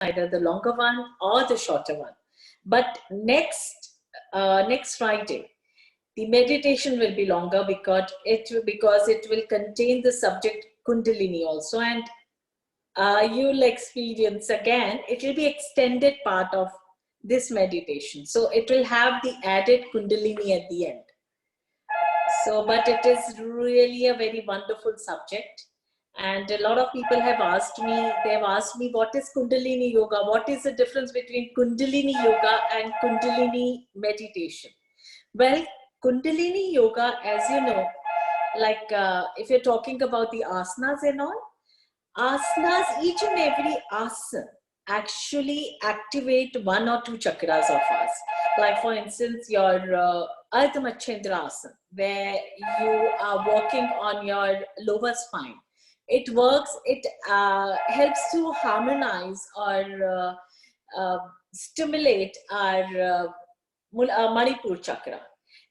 either the longer one or the shorter one. But next Friday, the meditation will be longer because it will contain the subject Kundalini also, and you'll experience again. It will be extended part of this meditation, so it will have the added Kundalini at the end. So, but it is really a very wonderful subject. And a lot of people have asked me, what is Kundalini Yoga? What is the difference between Kundalini Yoga and Kundalini meditation? Well, Kundalini Yoga, as you know, like if you're talking about the asanas and all, asanas, each and every asana actually activate one or two chakras of us. Like for instance, your Ardha Machendra asana, where you are working on your lower spine. It helps to harmonize or stimulate our Manipur chakra.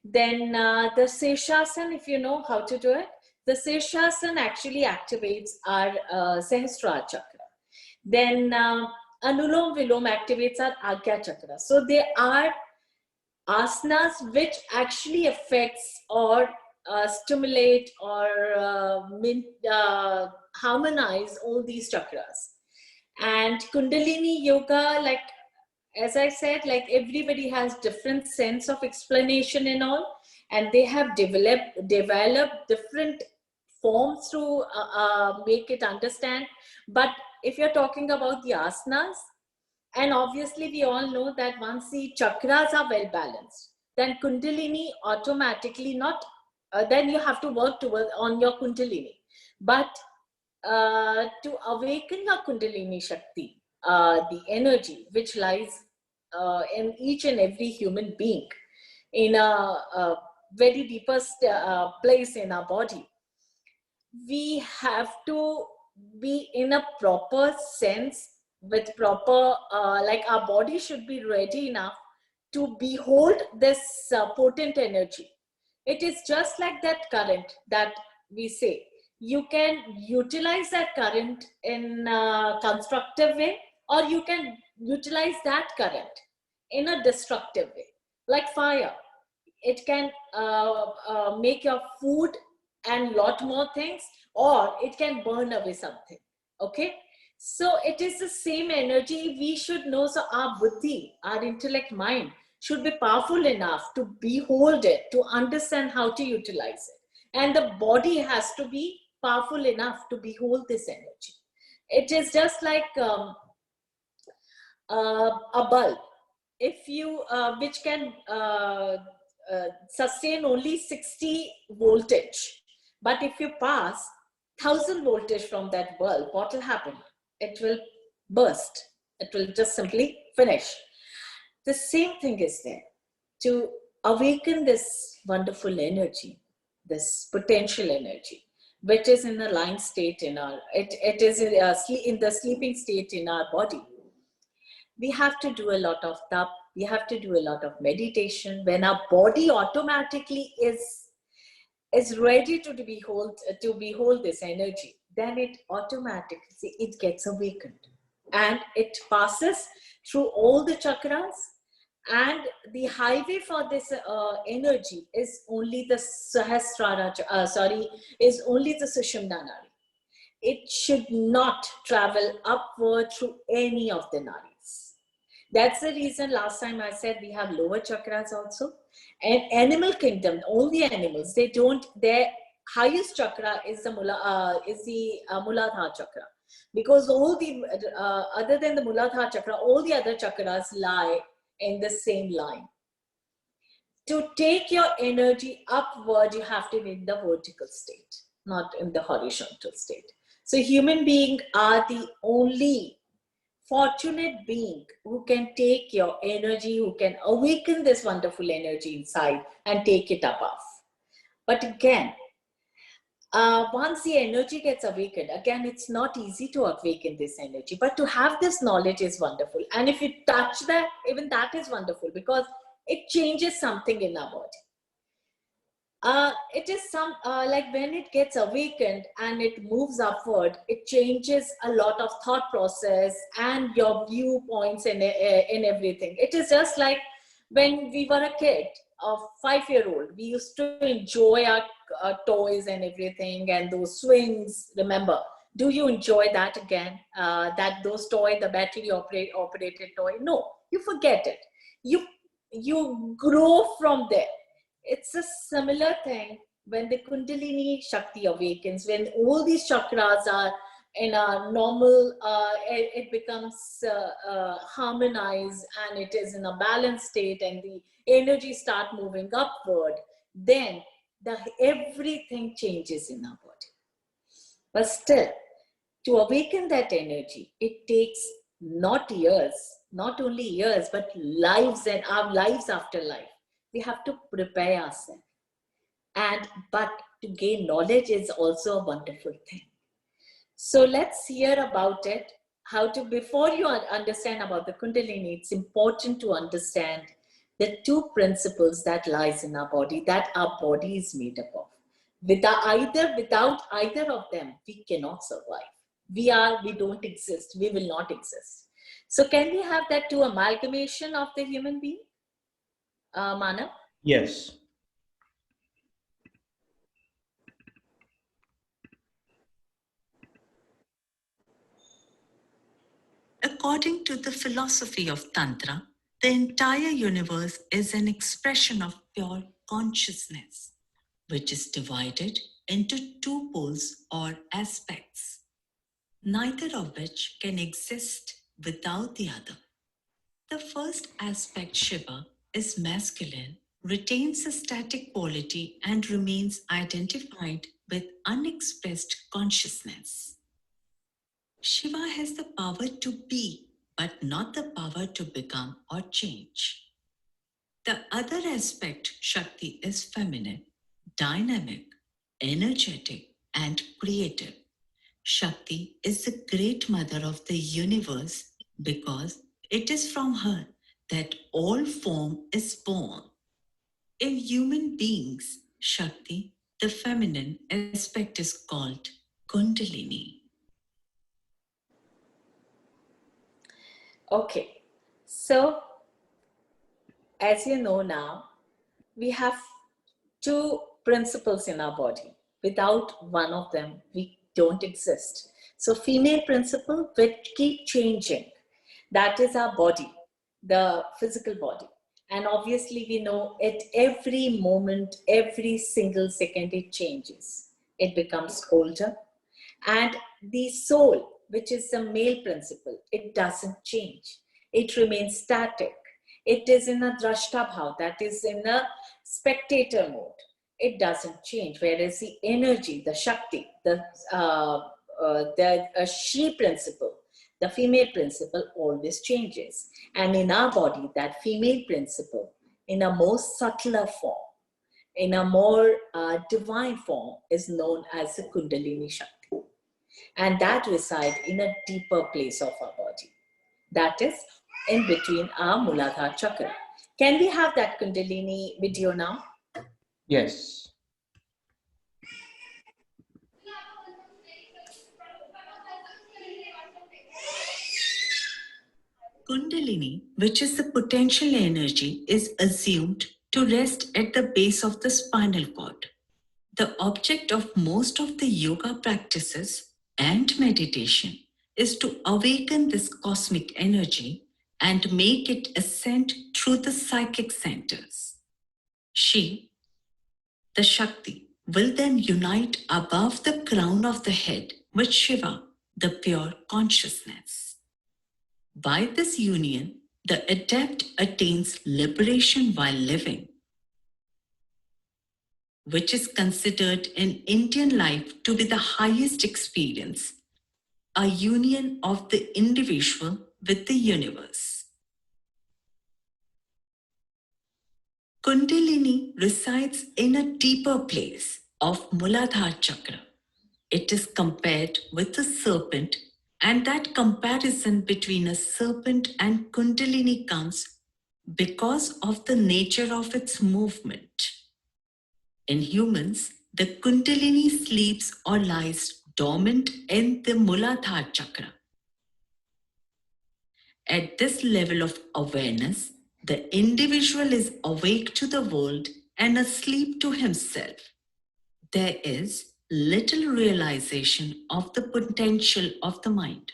Then the Seshasana, if you know how to do it, the Seshasana actually activates our Sahasrara chakra. Then Anulom Vilom activates our Agya chakra. So there are asanas which actually affects or stimulate or harmonize all these chakras. And Kundalini Yoga, like as I said, like everybody has different sense of explanation and all, and they have developed different forms to make it understand. But if you're talking about the asanas, and obviously we all know that once the chakras are well balanced, then Kundalini automatically not, then you have to work towards on your Kundalini. But to awaken your Kundalini Shakti, the energy which lies in each and every human being in a very deepest place in our body, we have to be in a proper sense with proper, like our body should be ready enough to behold this potent energy. It is just like that current that we say. You can utilize that current in a constructive way, or you can utilize that current in a destructive way. Like fire, it can make your food and lot more things, or it can burn away something. Okay, so it is the same energy we should know. So our buddhi, our intellect mind should be powerful enough to behold it, to understand how to utilize it, and the body has to be powerful enough to behold this energy. It is just like a bulb, if you which can sustain only 60 voltage, but if you pass 1000 voltage from that bulb, what will happen? It will burst. It will just simply finish. The same thing is there. To awaken this wonderful energy, this potential energy, which is in the lying state in our, it is in the sleeping state in our body. We have to do a lot of tap. We have to do a lot of meditation. When our body automatically is ready to behold this energy, then it automatically it gets awakened, and it passes through all the chakras. And the highway for this energy is only the Sahasrara, is only the Sushumna Nadi. It should not travel upward through any of the nadis. That's the reason last time I said we have lower chakras also. And animal kingdom, all the animals, their highest chakra is the Muladhara chakra. Because all the, other than the Muladhara chakra, all the other chakras lie in the same line. To take your energy upward, you have to be in the vertical state, not in the horizontal state. So human beings are the only fortunate being who can take your energy, who can awaken this wonderful energy inside and take it above. But again, once the energy gets awakened, again, it's not easy to awaken this energy, but to have this knowledge is wonderful. And if you touch that, even that is wonderful, because it changes something in our body. It is some like when it gets awakened and it moves upward, it changes a lot of thought process and your viewpoints in everything. It is just like when we were a kid, a 5-year-old, we used to enjoy our toys and everything and those swings. Remember, do you enjoy that again? That those toy, the battery operated toy? No, you forget it. You grow from there. It's a similar thing when the Kundalini Shakti awakens, when all these chakras are in a normal, it becomes harmonized and it is in a balanced state and the energy start moving upward, then everything changes in our body. But still, to awaken that energy, it takes not years, not only years, but lives and our lives after life. We have to prepare ourselves. But to gain knowledge is also a wonderful thing. So let's hear about it. Before you understand about the Kundalini, it's important to understand the two principles that lies in our body, that our body is made up of. Without either of them, we cannot survive. We don't exist. We will not exist. So can we have that two amalgamation of the human being, Manav? Yes. According to the philosophy of Tantra, the entire universe is an expression of pure consciousness, which is divided into two poles or aspects, neither of which can exist without the other. The first aspect, Shiva, is masculine, retains a static quality and remains identified with unexpressed consciousness. Shiva has the power to be, but not the power to become or change. The other aspect, Shakti, is feminine, dynamic, energetic, and creative. Shakti is the great mother of the universe because it is from her that all form is born. In human beings, Shakti, the feminine aspect, is called Kundalini. Okay, so as you know now, we have two principles in our body. Without one of them, we don't exist. So female principle will keep changing. That is our body, the physical body. And obviously we know at every moment, every single second it changes. It becomes older. And the soul, which is the male principle, it doesn't change. It remains static. It is in a drashta bhav, that is in a spectator mode. It doesn't change. Whereas the energy, the Shakti, the she principle, the female principle always changes. And in our body, that female principle, in a more subtler form, in a more divine form, is known as the Kundalini Shakti. And that resides in a deeper place of our body. That is in between our Muladhara chakra. Can we have that Kundalini video now? Yes. Kundalini, which is the potential energy, is assumed to rest at the base of the spinal cord. The object of most of the yoga practices and meditation is to awaken this cosmic energy and make it ascend through the psychic centers. She, the Shakti, will then unite above the crown of the head with Shiva, the pure consciousness. By this union, the adept attains liberation while living, which is considered in Indian life to be the highest experience, a union of the individual with the universe. Kundalini resides in a deeper place of Muladhara chakra. It is compared with a serpent, and that comparison between a serpent and Kundalini comes because of the nature of its movement. In humans, the Kundalini sleeps or lies dormant in the Muladhara chakra. At this level of awareness, the individual is awake to the world and asleep to himself. There is little realization of the potential of the mind.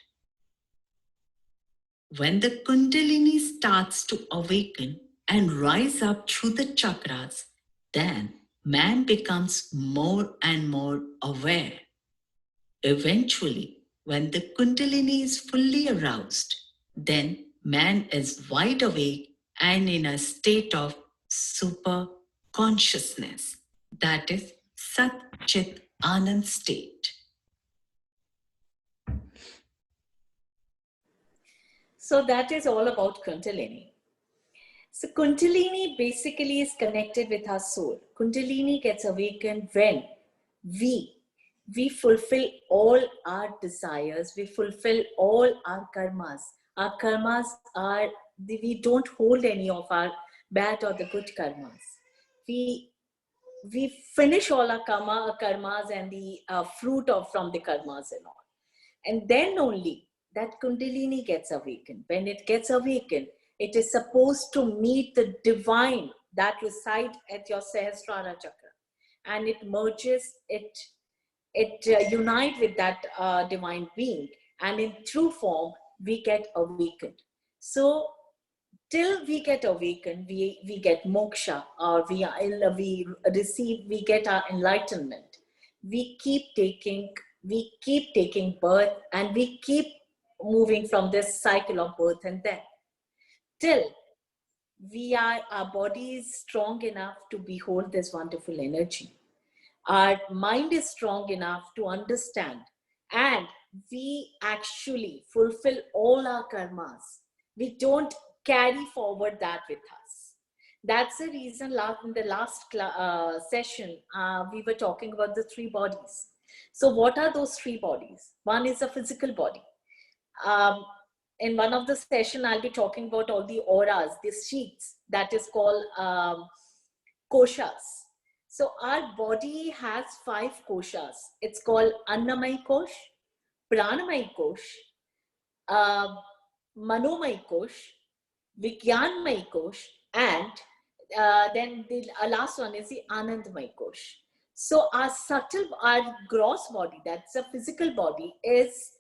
When the Kundalini starts to awaken and rise up through the chakras, then man becomes more and more aware. Eventually, when the Kundalini is fully aroused, then man is wide awake and in a state of super consciousness, that is Sat Chit Anand state. So that is all about Kundalini. So Kundalini basically is connected with our soul. Kundalini gets awakened when we fulfill all our desires, we fulfill all our karmas. Our karmas are, we don't hold any of our bad or the good karmas. We finish all our karmas and the fruit from the karmas and all. And then only that Kundalini gets awakened. When it gets awakened, it is supposed to meet the divine that resides at your Sahasrara chakra. And it merges, it unites with that divine being. And in true form, we get awakened. So till we get awakened, we get moksha, or we get our enlightenment. We keep taking birth, and we keep moving from this cycle of birth and death till our body is strong enough to behold this wonderful energy. Our mind is strong enough to understand, and we actually fulfill all our karmas. We don't carry forward that with us. That's the reason in the last session, we were talking about the three bodies. So what are those three bodies? One is a physical body. In one of the session, I'll be talking about all the auras, the sheets, that is called koshas. So our body has 5 koshas. It's called Annamay Kosh, Pranamay Kosh, Manomay Kosh, Vigyanmay Kosh, and then the last one is the Anandamay Kosh. So our gross body, that's a physical body, is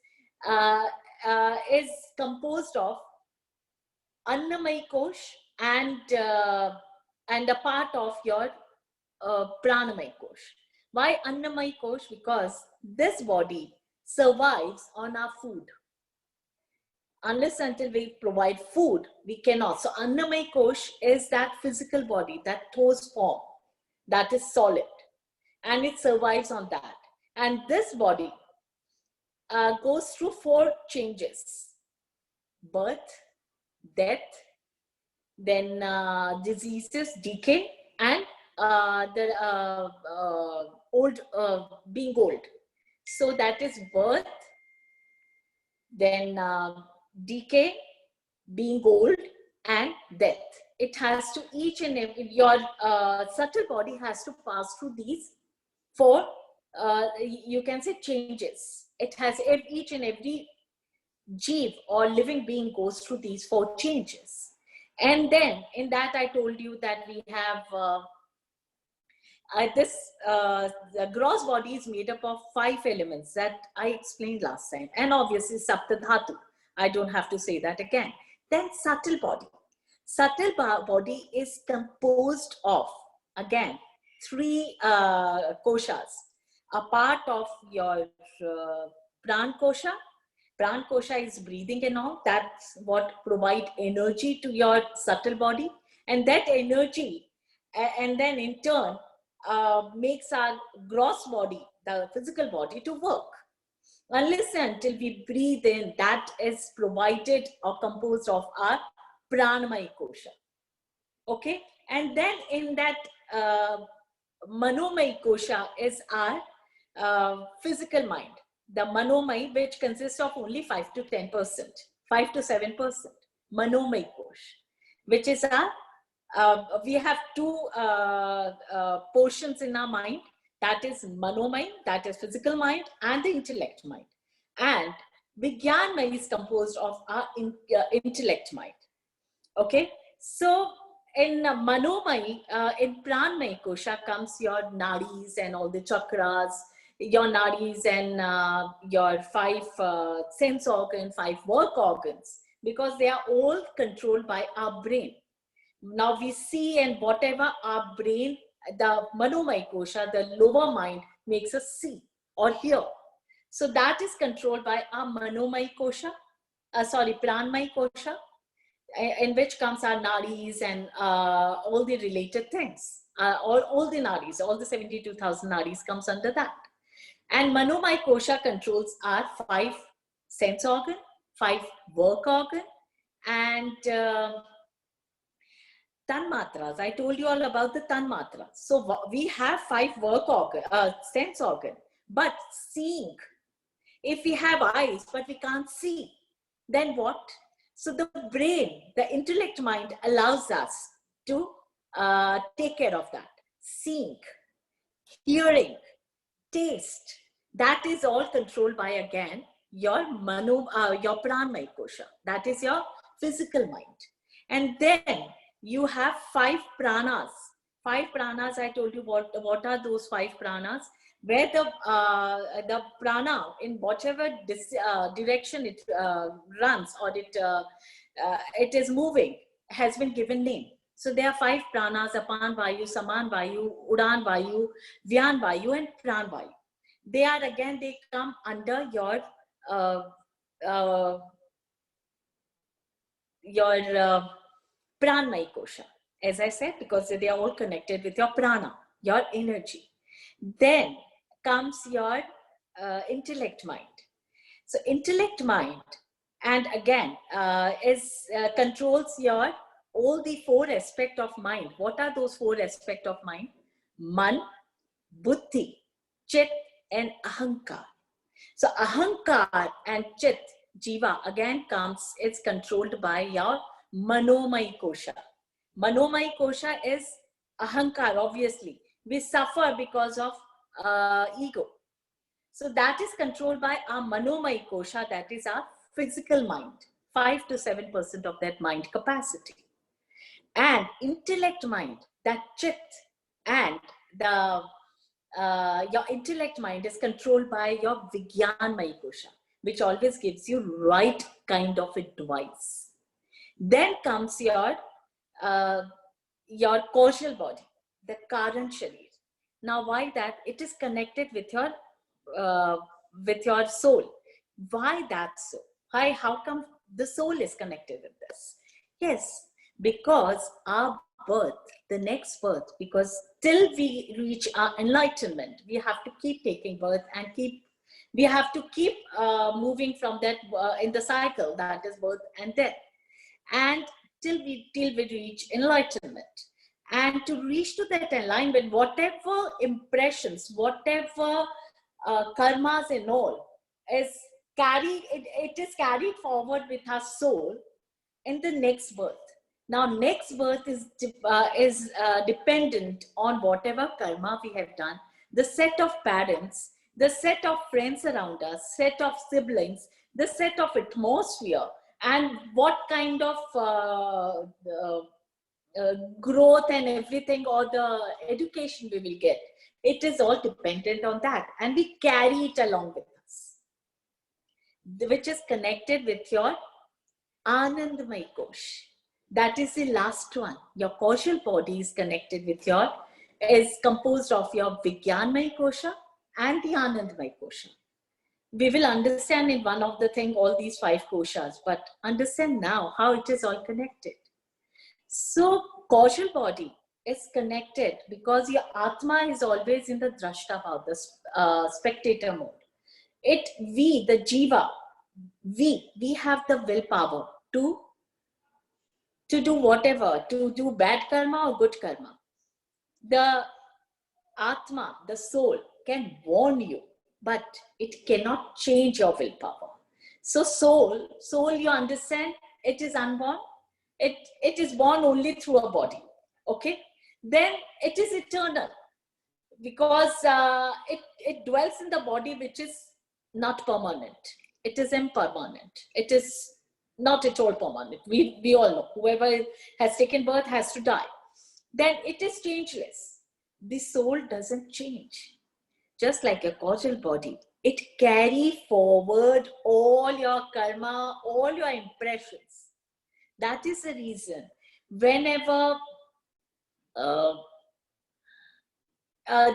composed of Annamay Kosh and a part of your Pranamay Kosh. Why Annamay Kosh? Because this body survives on our food. Unless until we provide food, we cannot. So Annamay Kosh is that physical body, that ठोस form, that is solid, and it survives on that. And this body goes through 4 changes: birth, death, then diseases, decay, and being old. So that is birth, then decay, being old, and death. It has to, each and every, your subtle body has to pass through these 4, you can say, changes. It has, each and every jeev or living being goes through these 4 changes. And then in that, I told you that we have the gross body is made up of 5 elements that I explained last time, and obviously Saptadhatu. I don't have to say that again. Then subtle body. Subtle body is composed of, again, 3 koshas. A part of your Pran Kosha. Pran Kosha is breathing and all. That's what provide energy to your subtle body. And that energy, and then in turn, makes our gross body, the physical body, to work. Unless until we breathe in, that is provided or composed of our Pranamay Kosha. Okay? And then in that Manomay Kosha is our physical mind. The Manomay, which consists of only 5 to 10%, 5 to 7%. Manomay Kosh, which is our we have two portions in our mind. That is Manomay, that is physical mind, and the intellect mind. And Vigyanmay is composed of our intellect mind. Okay, so in Manomay, in Pranmay Kosha comes your nadis and all the chakras, your nadis and your 5 sense organs, 5 work organs, because they are all controlled by our brain. Now we see, and whatever our brain, the Manomay Kosha, the lower mind, makes us see or hear. So that is controlled by our Manomay Kosha, Pranmay Kosha, in which comes our nadis and all the related things. All the nadis, all the 72,000 nadis comes under that. And Manomay Kosha controls our 5 sense organ, 5 work organ, and Tanmatras. I told you all about the Tanmatras. So we have 5 work organ, sense organ, but seeing. If we have eyes, but we can't see, then what? So the brain, the intellect mind allows us to take care of that. Seeing, hearing, taste, that is all controlled by, again, your Pranmay Kosha. That is your physical mind. And then you have 5 pranas. 5 pranas, I told you what are those 5 pranas? Where the prana, in whatever direction it runs or it is moving, has been given name. So there are 5 pranas: Apan Vayu, Saman Vayu, Udan Vayu, Vyan Vayu, and Pran Vayu. They come under your Pranmay Kosha. As I said, because they are all connected with your prana, your energy. Then comes your intellect mind. So intellect mind, and again, controls your all the 4 aspects of mind. What are those 4 aspects of mind? Man, Buddhi, Chit, and Ahankar. So Ahankar and Chit, Jiva, again it's controlled by your Manomay Kosha. Manomay Kosha is Ahankar, obviously. We suffer because of ego. So that is controlled by our Manomay Kosha, that is our physical mind, 5 to 7% of that mind capacity. And intellect mind, that Chit, and your intellect mind is controlled by your Vigyanmay Kosha, which always gives you right kind of advice. Then comes your causal body, the Karan Sharir. Now, why that? It is connected with your soul. Why that so? How come the soul is connected with this? Yes, because our birth, the next birth, because till we reach our enlightenment, we have to keep taking birth and we have to keep moving from that in the cycle, that is birth and death, and till we reach enlightenment. And to reach to that alignment, whatever impressions, whatever karmas and all is carried, it is carried forward with our soul in the next birth. Now, next birth is dependent on whatever karma we have done, the set of parents, the set of friends around us, set of siblings, the set of atmosphere, and what kind of growth and everything, or the education we will get. It is all dependent on that, and we carry it along with us, which is connected with your Anandamay Kosh. That is the last one. Your causal body is connected with is composed of your Vigyanmay Kosha and the Anandamay Kosha. We will understand in one of the things all these 5 koshas, but understand now how it is all connected. So causal body is connected because your Atma is always in the Drashta Bhav, the spectator mode. We, the Jiva, we have the willpower to do whatever, to do bad karma or good karma. The Atma, the soul, can warn you, but it cannot change your willpower. So soul, you understand, it is unborn. It is born only through a body. okay, then it is eternal, because it dwells in the body which is not permanent. It is impermanent. It is not at all permanent. We all know whoever has taken birth has to die. Then it is changeless. The soul doesn't change. Just like a causal body, it carry forward all your karma, all your impressions. That is the reason whenever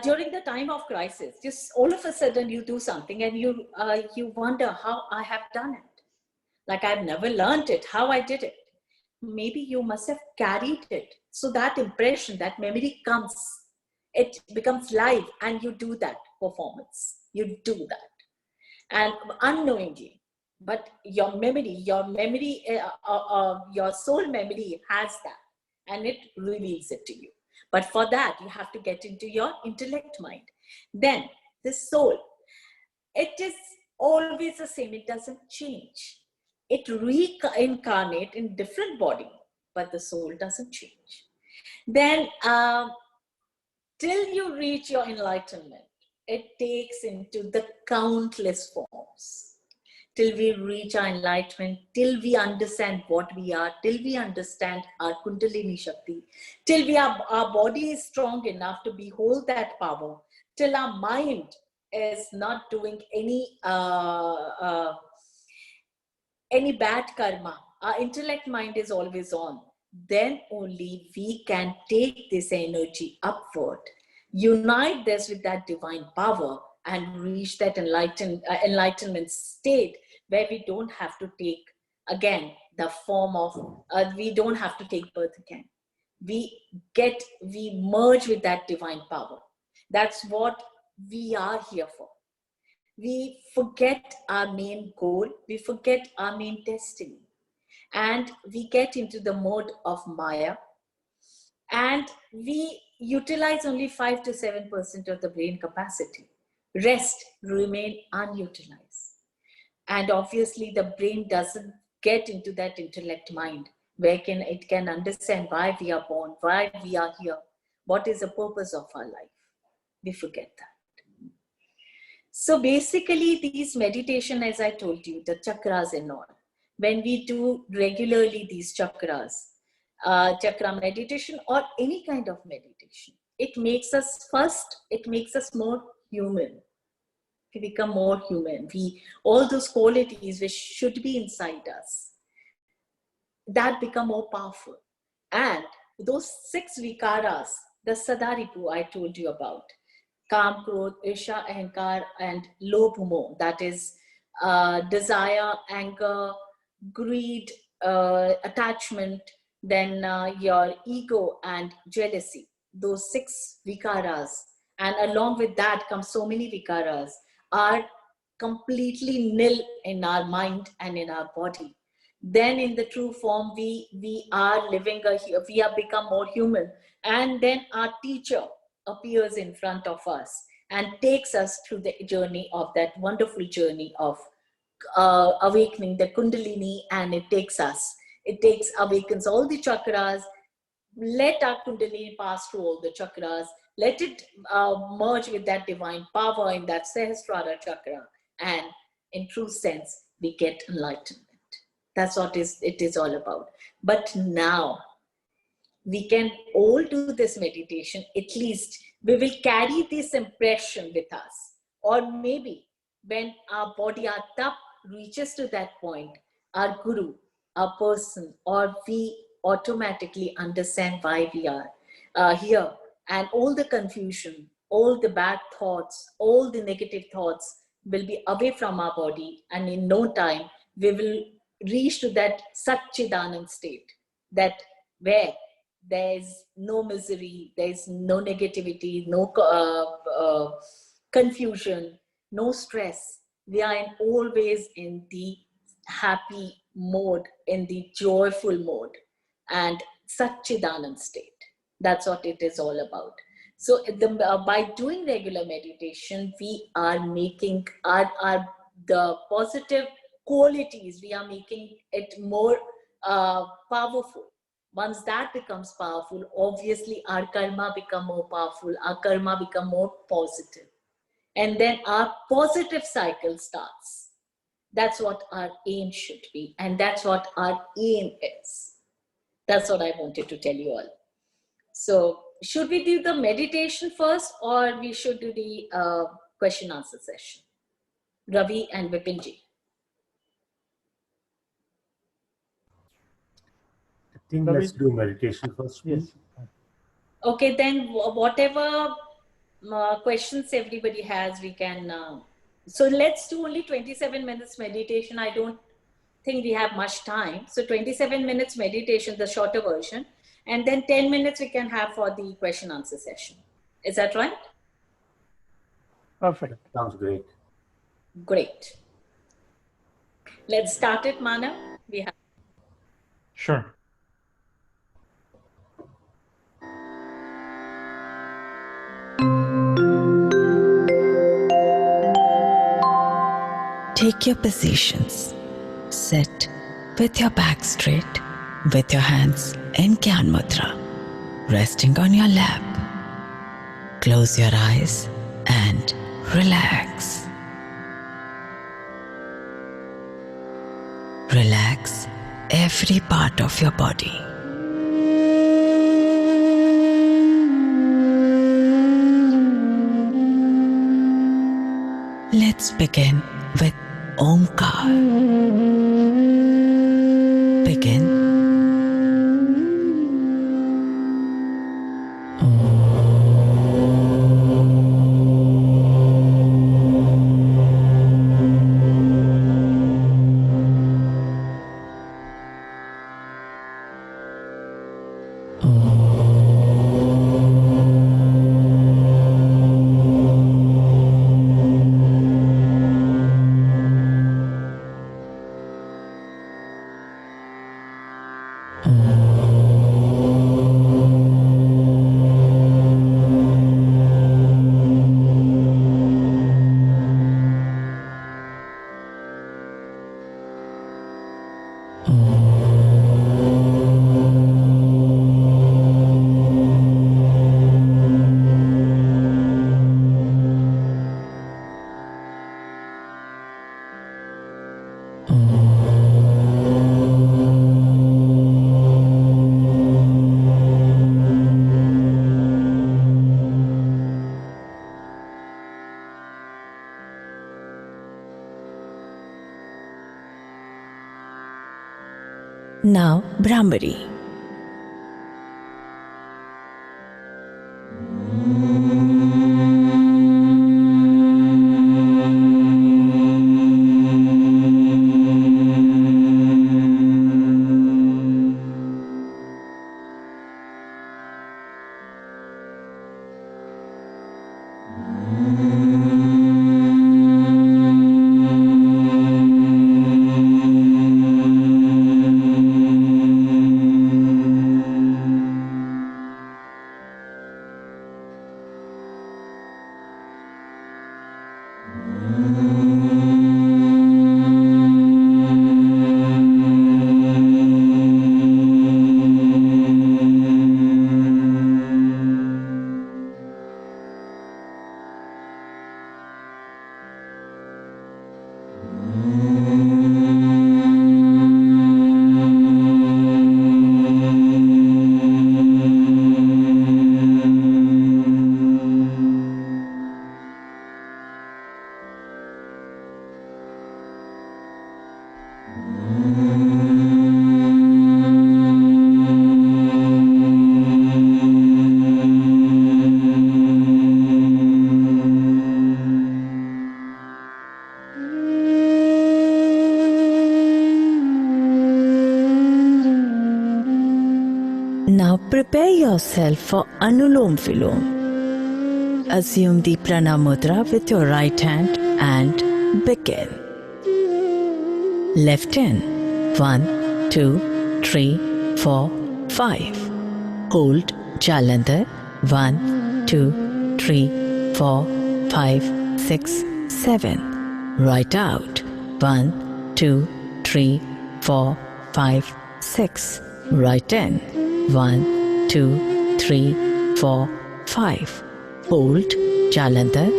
during the time of crisis, just all of a sudden you do something and you wonder how I have done it. Like I've never learned it, how I did it. Maybe you must have carried it. So that impression, that memory comes, it becomes live, and you do that performance. You do that. And unknowingly, but your memory, your soul memory has that, and it reveals it to you. But for that, you have to get into your intellect mind. Then the soul, it is always the same. It doesn't change. It reincarnates in different body, but the soul doesn't change. Then till you reach your enlightenment, it takes into the countless forms. Till we reach our enlightenment, till we understand what we are, till we understand our Kundalini Shakti, till our body is strong enough to behold that power, till our mind is not doing any bad karma, our intellect mind is always on, then only we can take this energy upward, unite this with that divine power, and reach that enlightenment state where we don't have to take again the form of, we don't have to take birth again. We merge with that divine power. That's what we are here for. We forget our main goal, we forget our main destiny, and we get into the mode of Maya, and we utilize only 5 to 7% of the brain capacity. Rest remain unutilized. And obviously the brain doesn't get into that intellect mind where it can understand why we are born, why we are here, what is the purpose of our life. We forget that. So basically these meditation, as I told you, the chakras and all, when we do regularly these chakras, chakra meditation or any kind of meditation, it makes us more human. We become more human. All those qualities which should be inside us, that become more powerful. And those 6 vikaras, the Sadaripu I told you about, Kam, Krodh, Isha, Ahankar, and Lobh, Moh, that is desire, anger, greed, attachment, then your ego and jealousy. Those 6 vikaras, and along with that come so many vikaras, are completely nil in our mind and in our body. Then in the true form, we are living we have become more human, and then our teacher appears in front of us and takes us through the journey of that wonderful journey of awakening the Kundalini, and awakens all the chakras. Let our Kundalini pass through all the chakras. Let it merge with that divine power in that Sahasrara chakra, and in true sense, we get enlightenment. That's what it is all about. But now, we can all do this meditation. At least we will carry this impression with us. Or maybe when our body, our tap reaches to that point, our guru, our person, or we automatically understand why we are here. And all the confusion, all the bad thoughts, all the negative thoughts will be away from our body. And in no time, we will reach to that Satchidanand state, that where there's no misery, there's no negativity, no confusion, no stress. We are always in the happy mode, in the joyful mode, and Satchidanand state. That's what it is all about. So by doing regular meditation, we are making the positive qualities, we are making it more powerful. Once that becomes powerful, obviously our karma become more powerful, our karma become more positive. And then our positive cycle starts. That's what our aim should be. And that's what our aim is. That's what I wanted to tell you all. So should we do the meditation first, or we should do the question answer session? Ravi and Vipinji. I think let's do meditation first, please. Yes. Okay, then whatever questions everybody has, we can. So let's do only 27 minutes meditation. I don't think we have much time. So 27 minutes meditation, the shorter version. And then 10 minutes we can have for the question answer session. Is that right? Perfect. Sounds great. Great. Let's start it, Manav. We have. Sure. Take your positions. Sit with your back straight, with your hands in Gyan Mudra, resting on your lap. Close your eyes and relax. Relax every part of your body. Let's begin with Omkar. Begin. Now, Brahmari. Now prepare yourself for Anulom Vilom. Assume the Pranam Mudra with your right hand and begin. Left in 1, 2, 3, 4, 5. Hold Jalandhar 1, 2, 3, 4, 5, 6, 7. Right out 1, 2, 3, 4, 5, 6. Right in 1, 2, 3, 4, 5. Hold. Jalandhar.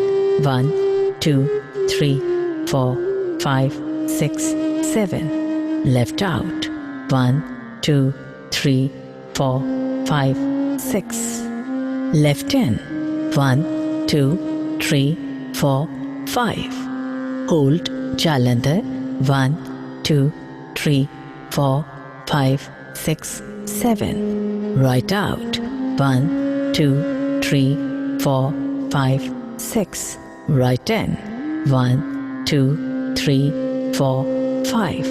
1, 2, 3, 4, 5, 6, 7. Left out. 1, 2, 3, 4, 5, 6. Left in. 1, 2, 3, 4, 5. Hold. Jalandhar. 1, 2, 3, 4, 5, 6, 7. Right out. 1, 2, 3, 4, 5, 6. Right in. 1, 2, 3, 4, 5.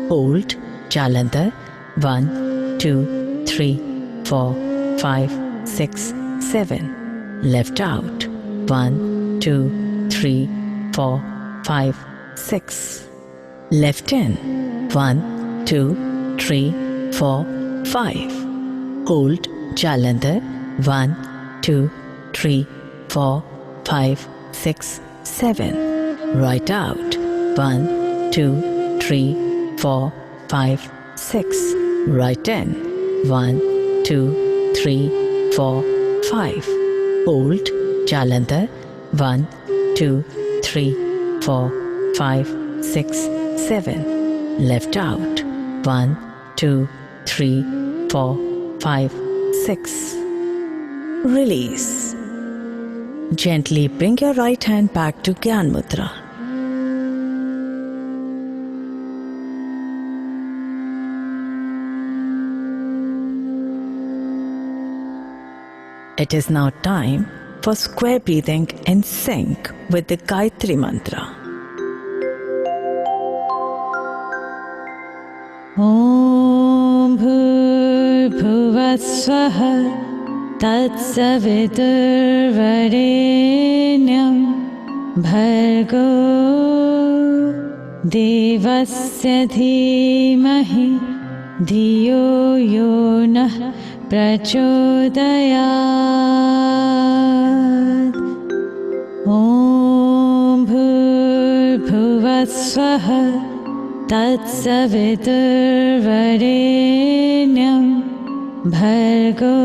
Hold. Jalandhar. 1, 2, 3, 4, 5, 6, 7. Left out. 1, 2, 3, 4, 5, 6. Left in. 1, 2, 3, 4, 5. Hold. Jalandhar. 1, 2, 3, 4, 5, 6, 7. Right out. 1, 2, 3, 4, 5, 6. Right in. 1, 2, 3, 4, 5. Hold. Jalandhar. 1, 2, 3, 4, 5, 6, 7. Left out. 1, 2, 3, 4, 5, 6. Release. Gently bring your right hand back to Gyan Mudra. It is now time for square breathing in sync with the Gayatri Mantra. Om Bhurbhuvah Swaha Tatsaviturvarenyam Bhargo Devasya Dhimahi Dhiyo Yonah Prachodayat. Om Bhurbhuvah Swaha Tatsaviturvarenyam Bhargo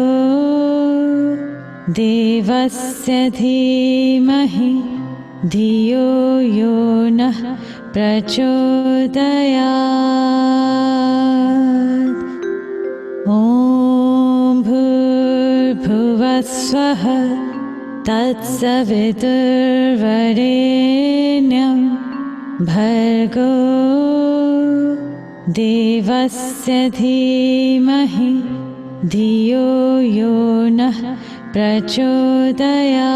Devasya Dhimahi Dhiyo Yonah Prachodayat. Om Bhurbhuvah Swaha Tatsaviturvarenyam Bhargo Devasya Dhimahi Dhiyo Yonah Prachodayat.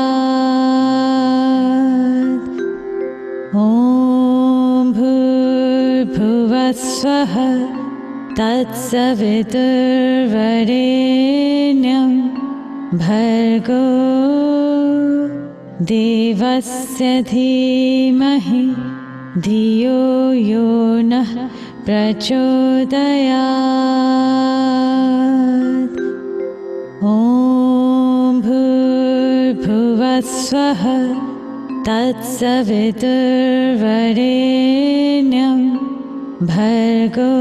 Om Bhurbhuvah Swaha Tatsaviturvarenyam Bhargo Devasya Dhimahi Dhiyo Yonah Prachodayat. Om Bhurbhuvah Swaha Tatsaviturvarenyam Bhargo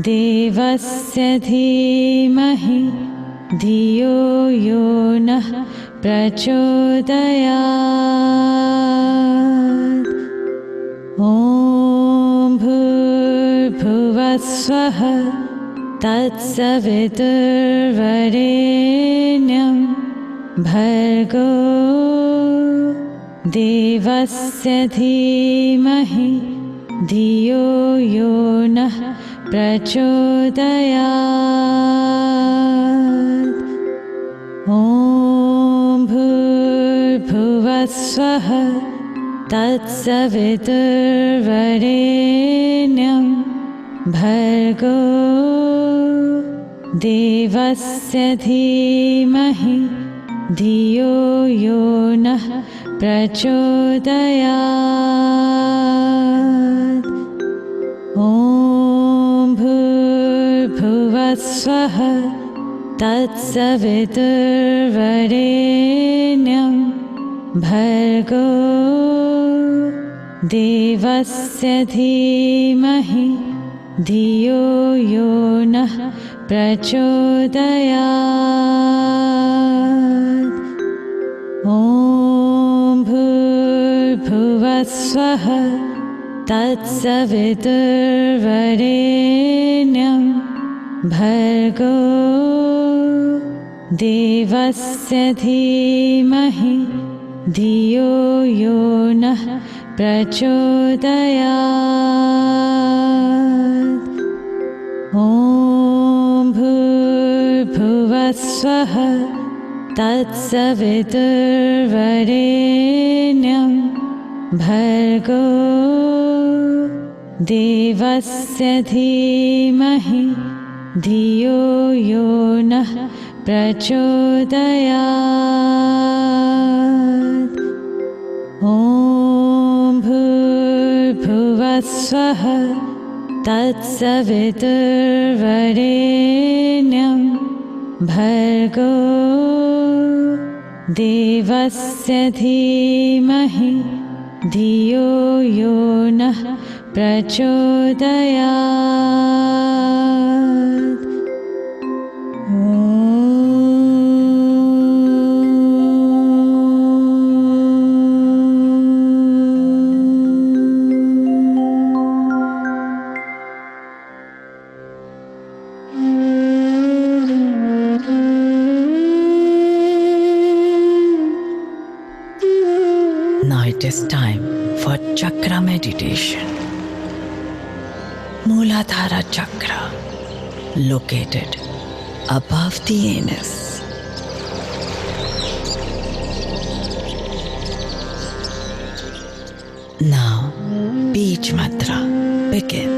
Devasya Dhimahi Dhiyo Yonah Prachodayat. Om Bhurbhuvah Swaha Tatsaviturvarenyam Bhargo Devasya Dhimahi Dhiyo Yonah Prachodayat. Om Bhurbhuvah Swaha Tatsaviturvarenyam Bhargo Devasya Dhimahi Dhiyo Yonah Prachodayat. Om Bhurbhuvah Swaha Tatsaviturvarenyam Bhargo Devasya Dhimahi धियो यो नः प्रचोदयात् ॐ भूर्भुवः स्वः तत्सवितुर्वरेण्यं भर्गो देवस्य धीमहि धियो यो नः प्रचोदयात् ॐ भूर्भुवः स्वः तत्सवितुर्वरेण्यं भर्गो देवस्य धीमहि धियो यो नः प्रचोदयात् ॐ भूर्भुवः स्वः तत्सवितुर्वरेण्यं भर्गो देवस्य धीमहि धियो यो नः प्रचोदयात् Now it is time for chakra meditation. Muladhara chakra, located above the anus. Now, Beach Mantra, begin.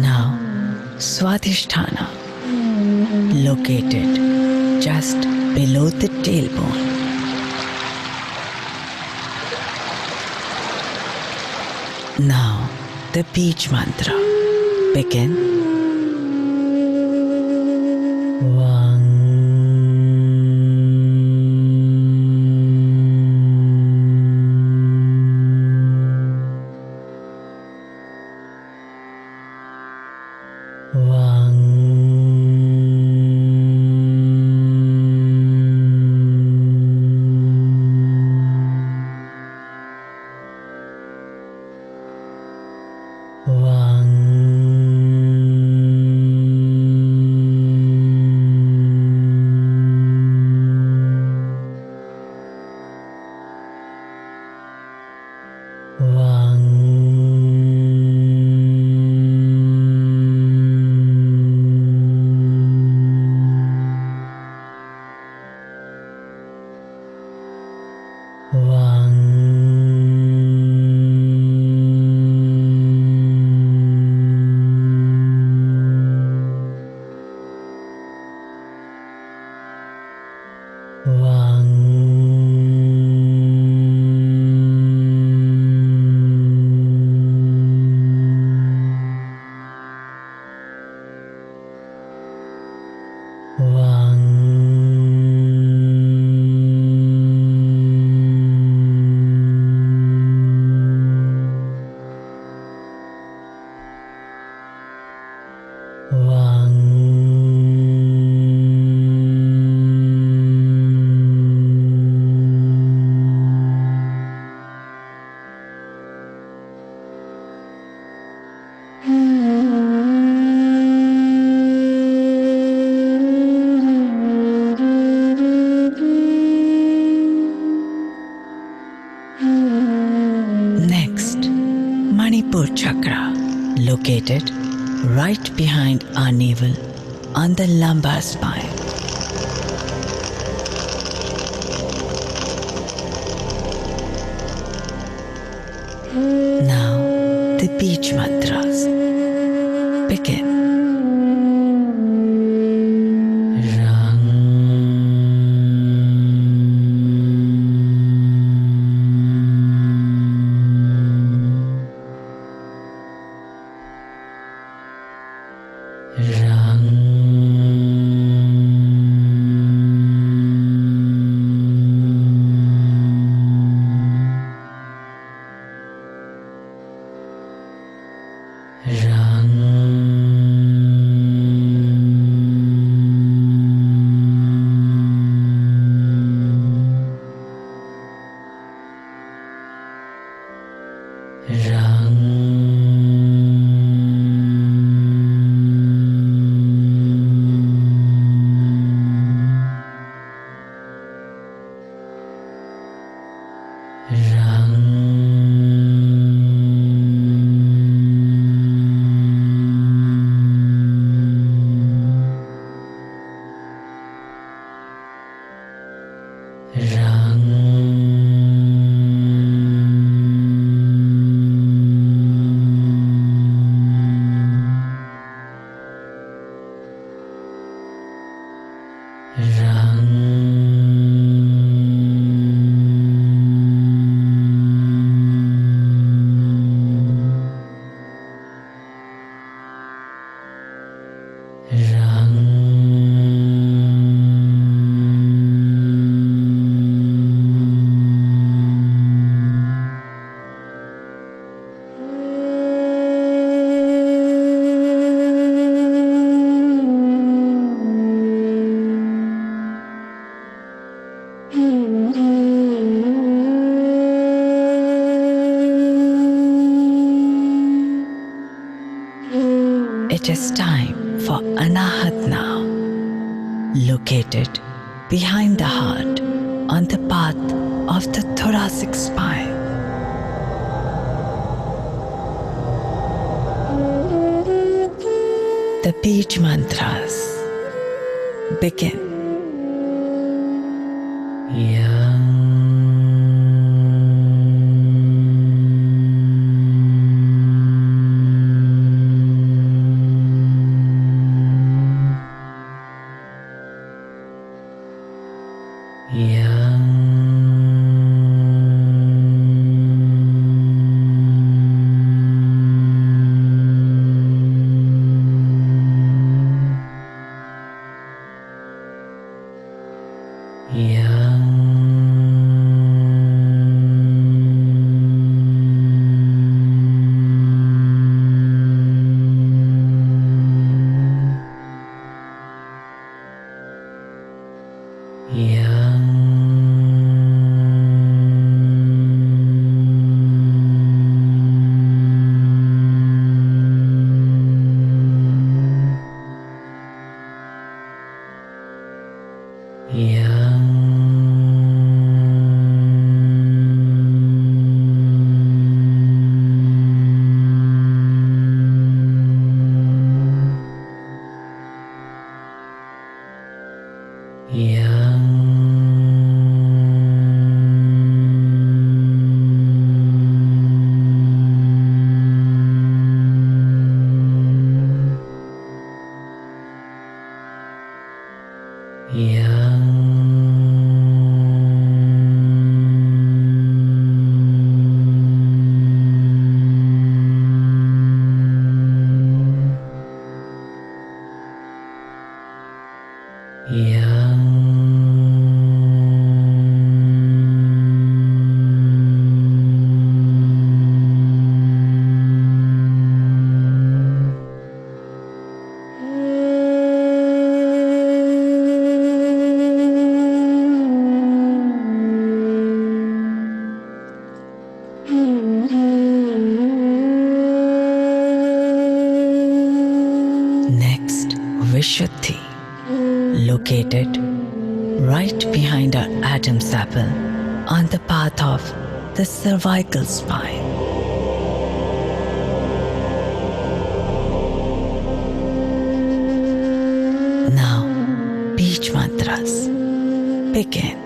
Now, Swadhisthana, located just below the tailbone. Now, the Beach Mantra, begin. Wang Next, Manipur Chakra, located right behind our navel on the lumbar spine. Now, the beach mantras begin. It is time for Anahat now, located behind the heart on the path of the thoracic spine. The beach mantras begin. Yang Vishuddhi, located right behind our Adam's apple on the path of the cervical spine. Now, beach mantras begin.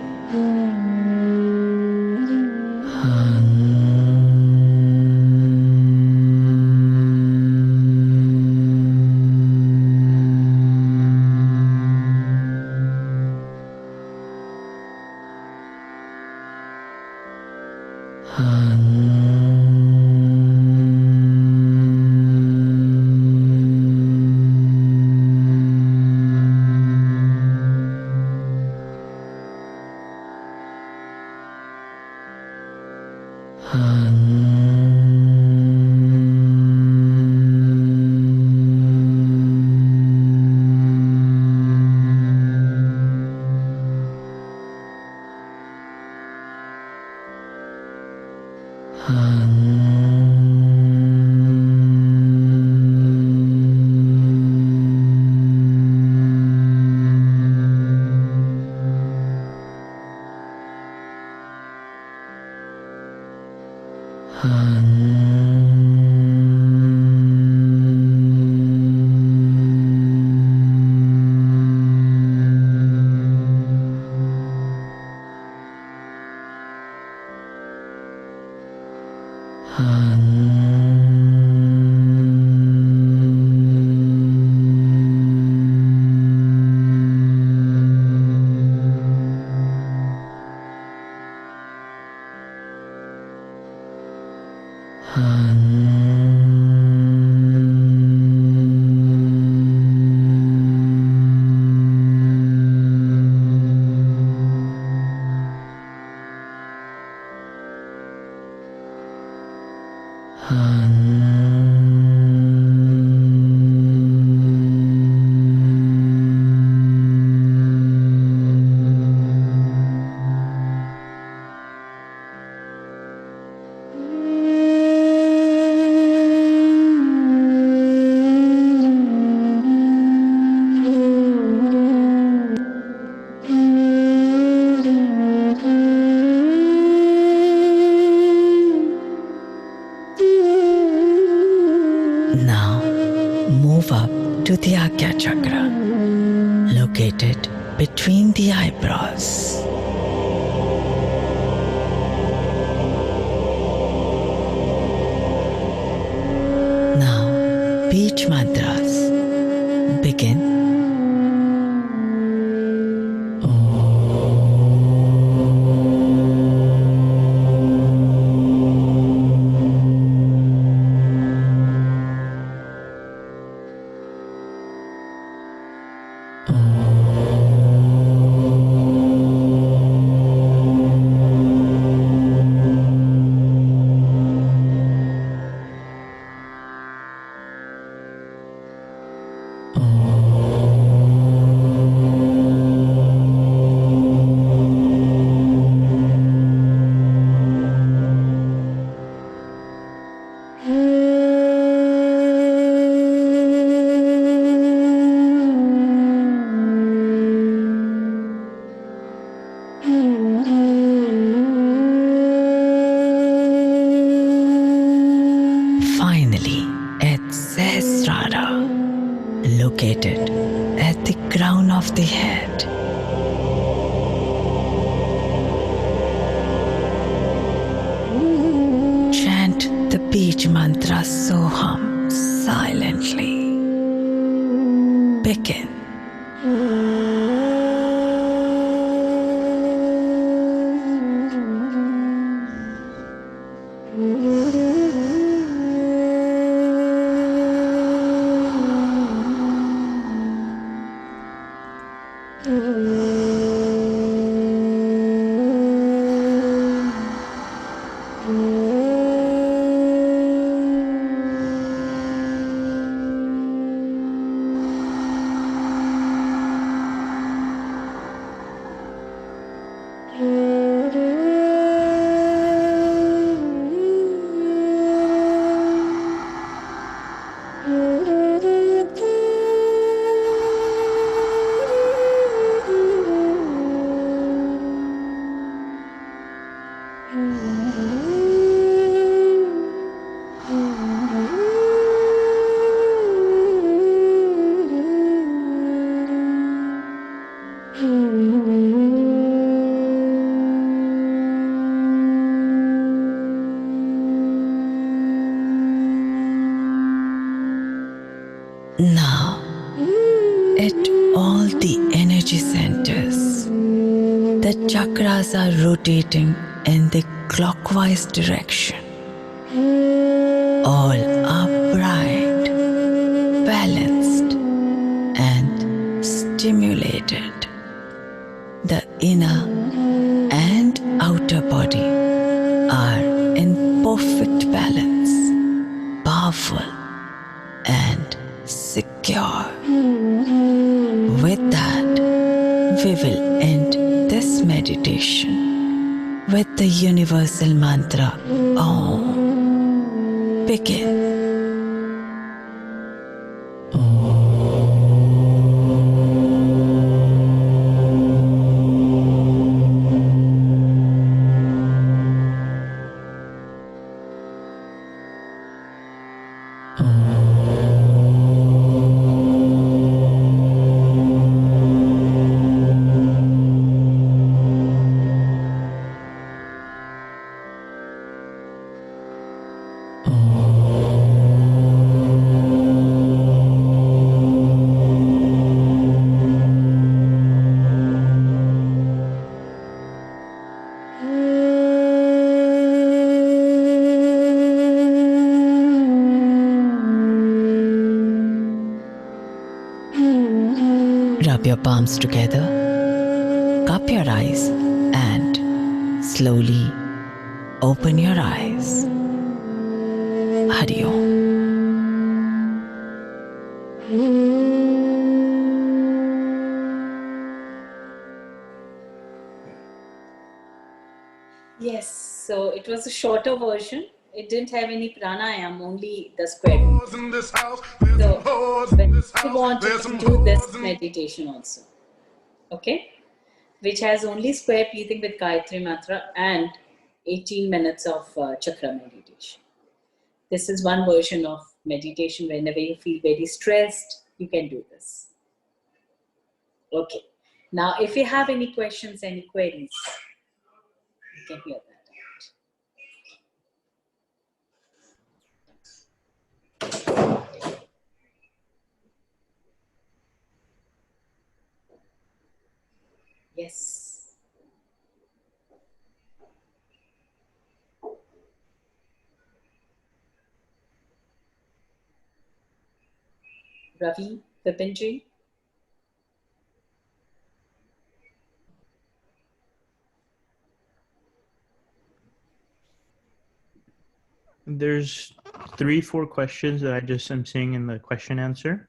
Now, move up to the Agya Chakra, located between the eyebrows. Now, beach mantras begin. Finally, at Sahasrara, located at the crown of the head. Chant the beach mantra Soham silently. Begin. Now, at all the energy centers, the chakras are rotating in the clockwise direction. All are bright, balanced, and stimulated. The inner and outer body are in perfect balance, powerful, and secure. With that, we will end this meditation with the universal mantra Om. Begin. Rub your palms together, cup your eyes, and slowly open your eyes. Hari Om. Yes, so it was a shorter version. It didn't have any pranayam, only the square. So when you want to do this meditation also, okay, which has only square breathing with Gayatri Mantra and 18 minutes of chakra meditation. This is one version of meditation. Whenever you feel very stressed, you can do this. Okay. Now, if you have any questions, any queries, you can hear that out. Yes. Ravi, Vipinji. There's 3-4 questions that I just am seeing in the question answer.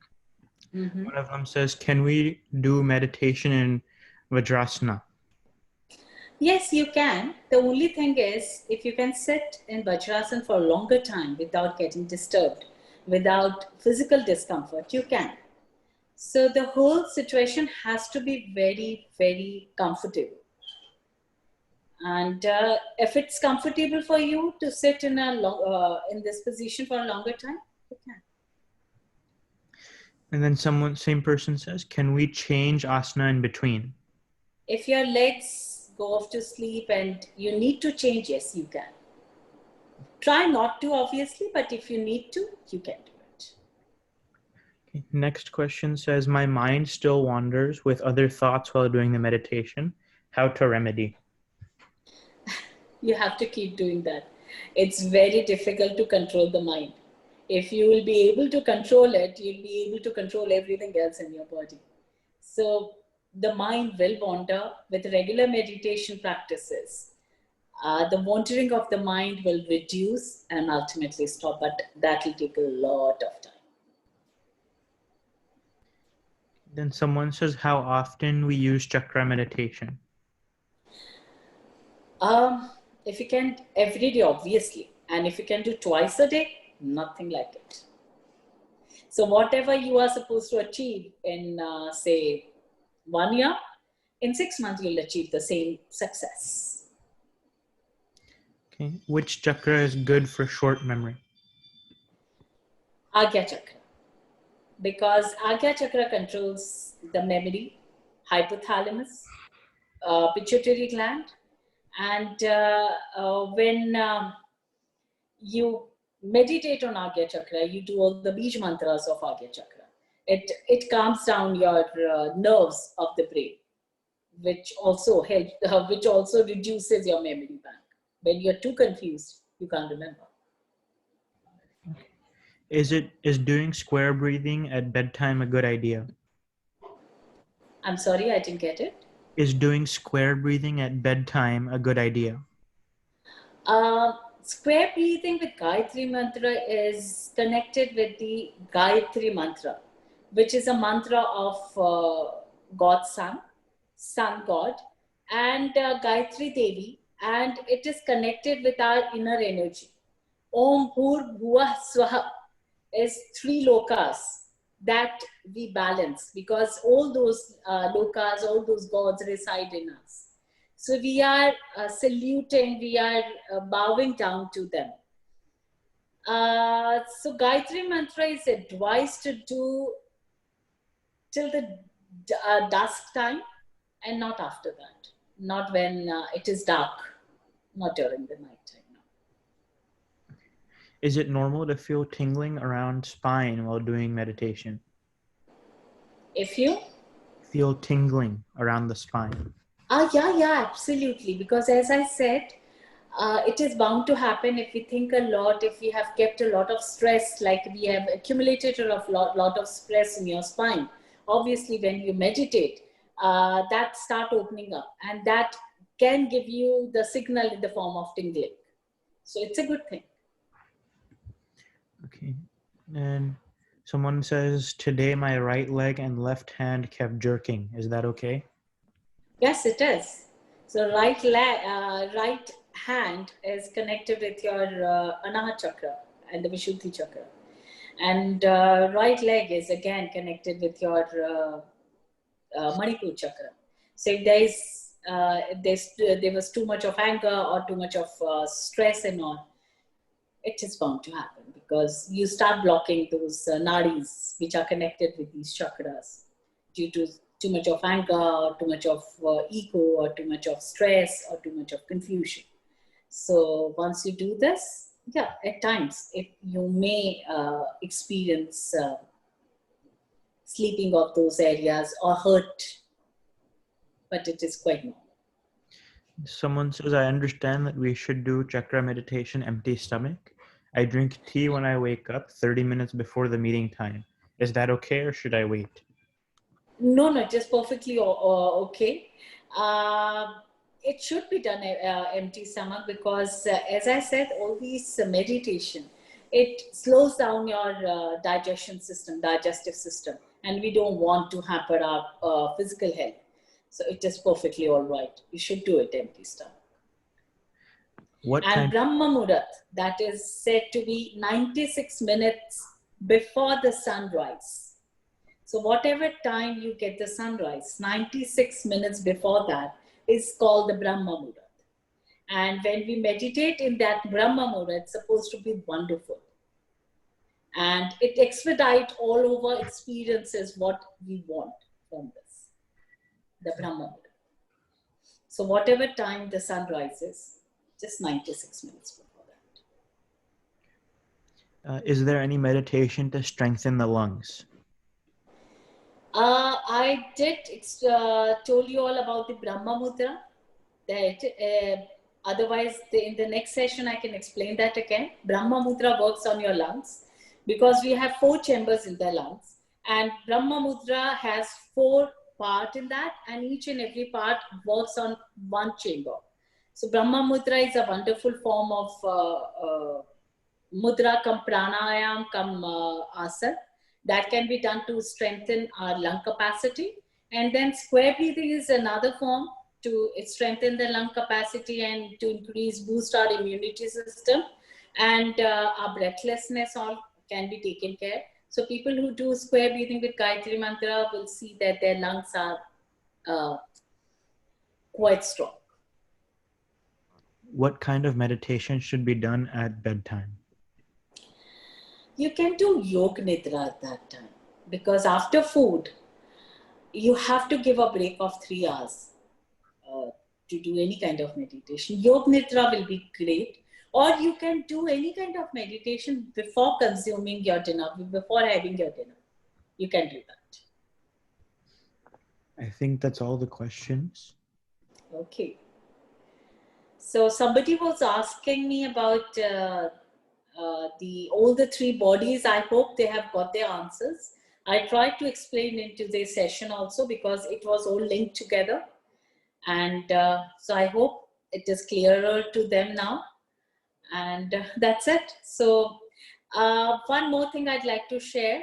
Mm-hmm. One of them says, can we do meditation in Vajrasana? Yes, you can. The only thing is, if you can sit in Vajrasana for a longer time without getting disturbed, without physical discomfort, you can. So the whole situation has to be very, very comfortable. And if it's comfortable for you to sit in in this position for a longer time, you can. And then same person says, can we change asana in between? If your legs go off to sleep and you need to change, yes, you can. Try not to, obviously, but if you need to, you can do it. Okay. Next question says, my mind still wanders with other thoughts while doing the meditation. How to remedy? You have to keep doing that. It's very difficult to control the mind. If you will be able to control it, you'll be able to control everything else in your body. So the mind will wander. With regular meditation practices, the wandering of the mind will reduce and ultimately stop, but that will take a lot of time. Then someone says, how often we use chakra meditation? If you can, every day, obviously. And if you can do twice a day, nothing like it. So whatever you are supposed to achieve in, say, 1 year, in 6 months, you'll achieve the same success. Okay. Which chakra is good for short memory? Agya Chakra. Because Agya Chakra controls the memory, hypothalamus, pituitary gland, and when you meditate on Agya Chakra, you do all the Bij mantras of Agya Chakra. It calms down your nerves of the brain, which also helps, which also reduces your memory bank. When you're too confused, you can't remember. Is doing square breathing at bedtime a good idea? I'm sorry, I didn't get it. Is doing square breathing at bedtime a good idea? Square breathing with Gayatri Mantra is connected with the Gayatri Mantra, which is a mantra of God's Sun God, and Gayatri Devi, and it is connected with our inner energy. Om Bhur Bhuva Swaha is three lokas that we balance, because all those lokas, all those gods reside in us. So we are saluting, we are bowing down to them. So Gayatri Mantra is advised to do till the dusk time, and not after that. Not when it is dark, not during the night time. No. Is it normal to feel tingling around spine while doing meditation? If you Feel tingling around the spine? yeah, absolutely. Because as I said, it is bound to happen if we think a lot, if we have kept a lot of stress, like we have accumulated a lot of stress in your spine. Obviously, when you meditate, that start opening up, and that can give you the signal in the form of tingling. So it's a good thing. Okay. And someone says, today my right leg and left hand kept jerking. Is that okay? Yes, it is. So right hand is connected with your Anahat chakra and the Vishuddhi chakra. And right leg is again connected with your Manipur chakra. So if there was too much of anger or too much of stress and all, it is bound to happen, because you start blocking those nadis which are connected with these chakras due to too much of anger, or too much of ego, or too much of stress, or too much of confusion. So once you do this, yeah, at times you may experience sleeping of those areas or hurt, but it is quite normal. Someone says, I understand that we should do chakra meditation empty stomach. I drink tea when I wake up 30 minutes before the meeting time. Is that okay, or should I wait? No, just perfectly okay. It should be done empty stomach, because as I said, all these meditation, it slows down your digestive system, and we don't want to hamper our physical health. So it is perfectly all right. You should do it empty stomach. What And time? Brahma Muhurat, that is said to be 96 minutes before the sunrise. So whatever time you get the sunrise, 96 minutes before that is called the Brahma Muhurat. And when we meditate in that Brahma Muhurat, it's supposed to be wonderful. And it expedites all over experiences what we want from this, the Brahma Muhurat. So whatever time the sun rises, just 96 minutes before that. Is there any meditation to strengthen the lungs? I did told you all about the Brahma Mudra. That otherwise, in the next session, I can explain that again. Brahma Mudra works on your lungs, because we have 4 chambers in the lungs, and Brahma Mudra has 4 parts in that, and each and every part works on one chamber. So Brahma Mudra is a wonderful form of mudra kam pranayam kam asana that can be done to strengthen our lung capacity. And then square breathing is another form to strengthen the lung capacity and to boost our immunity system. And our breathlessness all can be taken care. So people who do square breathing with Gayatri Mantra will see that their lungs are quite strong. what kind of meditation should be done at bedtime? You can do Yoga Nidra at that time, because after food, you have to give a break of 3 hours to do any kind of meditation. Yoga Nidra will be great. Or you can do any kind of meditation before consuming your dinner, before having your dinner. You can do that. I think that's all the questions. Okay. So somebody was asking me about all the 3 bodies. I hope they have got their answers. I tried to explain in today's session also, because it was all linked together. And so I hope it is clearer to them now. And that's it. So one more thing I'd like to share.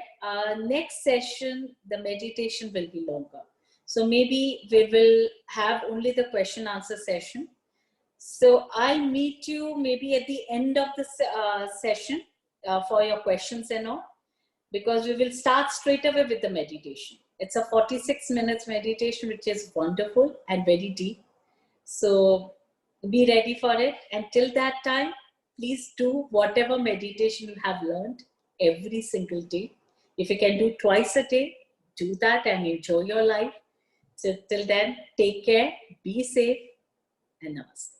Next session, the meditation will be longer. So maybe we will have only the question answer session. So I'll meet you maybe at the end of the session for your questions and all, because we will start straight away with the meditation. It's a 46 minutes meditation, which is wonderful and very deep. So be ready for it. Until that time, please do whatever meditation you have learned every single day. If you can do twice a day, do that and enjoy your life. So till then, take care, be safe, and namaste.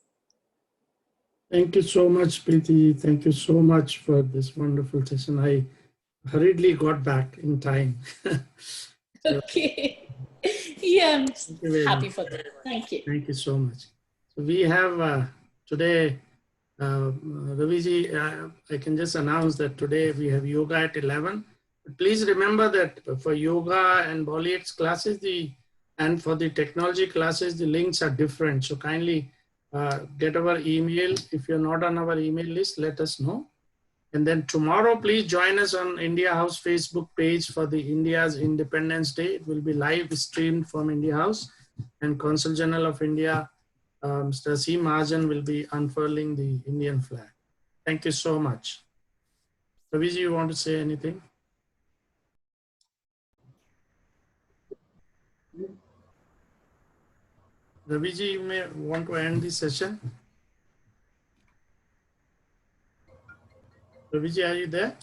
Thank you so much, Preeti. Thank you so much for this wonderful session. I hurriedly got back in time. Okay. Yeah, I'm happy much. for that. Thank you. Thank you so much. So we have today, Raviji, I can just announce that today we have yoga at 11. But please remember that for yoga and Bollywood's classes, and for the technology classes, the links are different. So kindly get our email. If you're not on our email list, let us know. And then tomorrow, please join us on India House Facebook page for the India's Independence Day. It will be live streamed from India House, and Consul General of India, Mr. C. Mahajan, will be unfurling the Indian flag. Thank you so much. Raviji, you want to say anything? Raviji, you may want to end the session. Raviji, are you there?